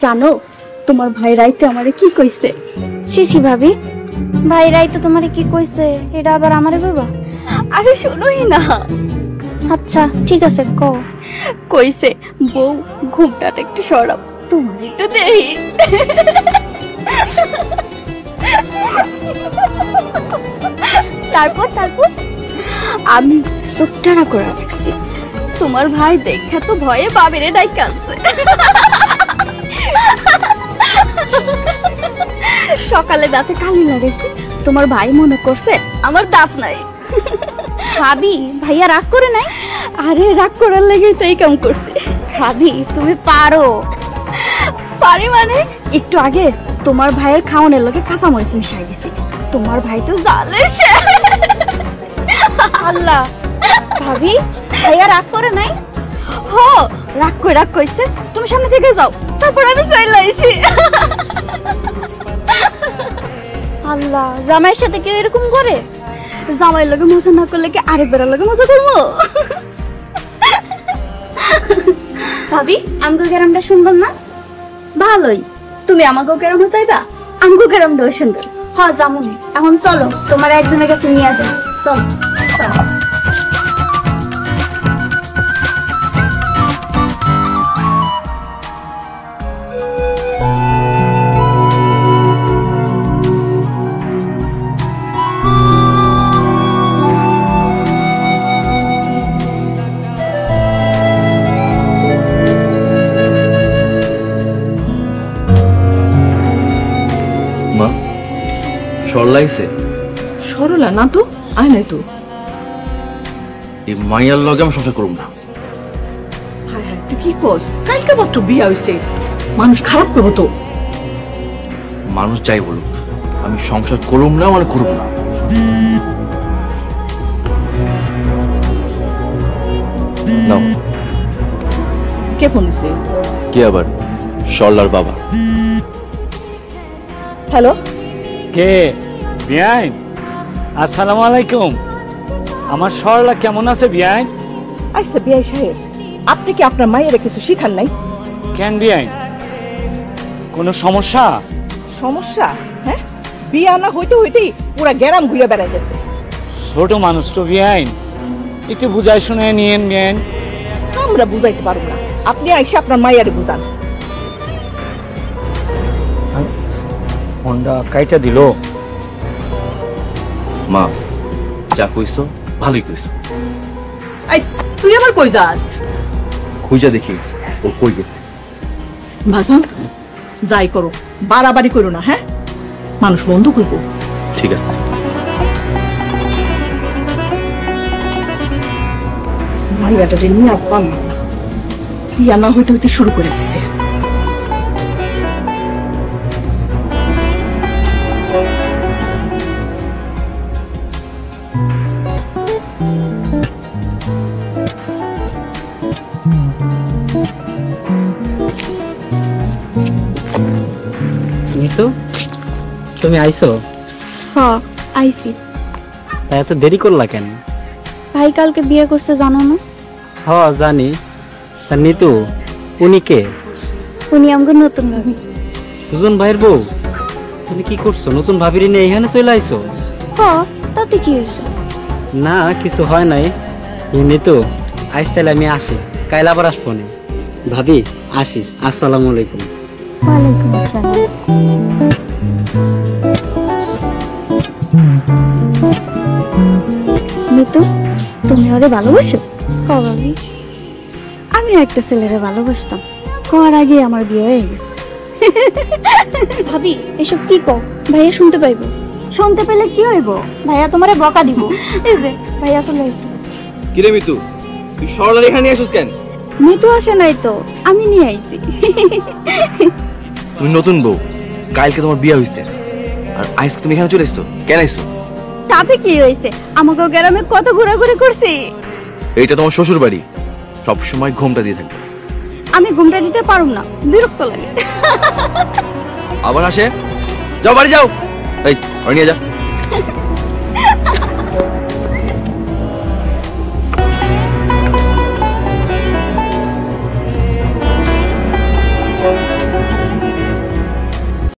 জানো তোমার ভাই রাইতে আমারে কি কইছে? সিসি ভাবি, ভাই রাইতে তোমারে কি কইছে এটা আবার আমারে কইবা? আরে শুনোই না। আচ্ছা ঠিক আছে কও। কইছে বউ ঘুমটাটা একটু সরাও, তোমার একটু দেই। তারপর তারপর আমি চোখটানা করে রাখছি, তোমার ভাই দেখা তো ভয়ে বাবেরে ডাইকা আনছে। সকালে দাঁতে কালি লাগাইছি, তোমার ভাই মনে করছে আমার দাঁত নাই। ভাবি ভাইয়া রাগ করে নাই? আরে রাগ করার লেগেই তো এই কাম করছি। ভাবি তুমি পারো। পারি মানে? একটু আগে তোমার ভাইয়ের খাওয়ানোর লগে কাঁচামরিচ মিশাই দিছি, তোমার ভাই তো জালে সে। আল্লাহ, ভাবি ভাইয়া রাগ করে নাই? হ রাগ কইছে, তুমি সামনে থেকে যাও, তারপর আমি চাইলে আইছি। আল্লাহ, জামাইয়ের সাথে কেউ এরকম করে? জামাইয়ের লগে মজা না করলে কি আরেকবার লগে মজা করবো? ভাবি আমগো গ্রামটা সুন্দর না? ভালোই। তুমি আমাকে গ্রামে যাইবা? আমগো গ্রামটাও সুন্দর। হ্যাঁ জামুনি। এখন চলো তোমার একজনের কাছে নিয়ে যাও। চলো। সরলাইছে? সরলা না তো, আয় নাই তো। এই মাইয়ার লগে আমি সংসার করব না। হায় হায়, তুই কি করস? কালকে মাত্র বিয়া হইছে, মানুষ খারাপ করবো তো। মানুষ যাই বলুক, আমি সংসার করব না মানে করব না। নাও। কে ফোন দিছে? কে আবার? সরলার বাবা। হ্যালো, কে? বিয়াইন, আসসালামু আলাইকুম। আমার সরলা কেমন আছে বিয়াইন? আচ্ছা বিয়াই সাহেব, আপনি কি আপনার মায়ের কিছু শিখান নাই? কেন বিয়াইন, কোনো সমস্যা? সমস্যা? হ্যাঁ, বিয়া না হইতে হইতেই পুরা গ্রাম ঘুরে বেড়াইতেছে। ছোট মানুষ তো বিয়াইন, একটু বুঝাই শুনে নিয়েন বিয়াইন। আমরা বুঝাইতে পারবো না, আপনি আইসা আপনার মায়ের বুঝান। ফোনটা কাইটা দিল। মা যা কইছো ভালোই কইছো। এই তুই আবার কই যাস? খুঁজা দেখি ও কই গেছে। ভাজন যাই করো, বাড়াবাড়ি করো না, হ্যাঁ মানুষ বন্ধ করবো। ঠিক আছে। মাইয়াটা যে নিয়ে আর পারলাম না, বিয়া না হইতে হইতে শুরু করে দিছে। তুমি আইছো? হ্যাঁ আইছি। তাই এত দেরি করলা কেন? ভাই কালকে বিয়ে করছে জানো না? হ্যাঁ জানি। তা নিতু উনি কে? উনি আমাকে নতুন ভাবি। সুজন ভাইয়ের বউ? তুমি কি করছো, নতুন ভাবিরি নিয়ে এখানে চলে আইছো? হ্যাঁ তাতে কি হয়েছে? না কিছু হয় নাই। নিতু আজ তাহলে আমি আসি, কাল আবার আসবো না। ভাবি আসি, আসসালামু আলাইকুম। ওয়ালাইকুম আসসালাম। নিতু তুমি ওরে ভালোবাসো? হ্যাঁ ভাবি, আমি একটা ছেলেরে ভালোবাসতাম, করার আগে আমার বিয়ে হয়ে গেছে। ভাবি এসব কি কও? ভাইয়া শুনতে পাইবো। শুনতে পেলে কি হইব? ভাইয়া তোমারে বকা দিব। এই যে ভাইয়া চলে আসছে। কি রে মিতু, তুই সরলার এখানে আসিস কেন? মিতু আসে নাই তো, আমি নিয়ে আইছি। তুমি নতুন বউ, কালকে তোমার বিয়ে হইছে, আর আজকে তুমি এখানে চলে এসছো কেন? আইছো তাতে কি হয়েছে? আমাকে গ্রামে কত ঘোরাঘুরি করছি। এইটা তোমার শ্বশুর বাড়ি, সবসময় ঘুমটা দিয়ে থাকবে। আমি ঘুমটা দিতে পারুম না, বিরক্ত লাগে। আবার আসে, যাও বাড়ি যাও। এই নিয়ে যা।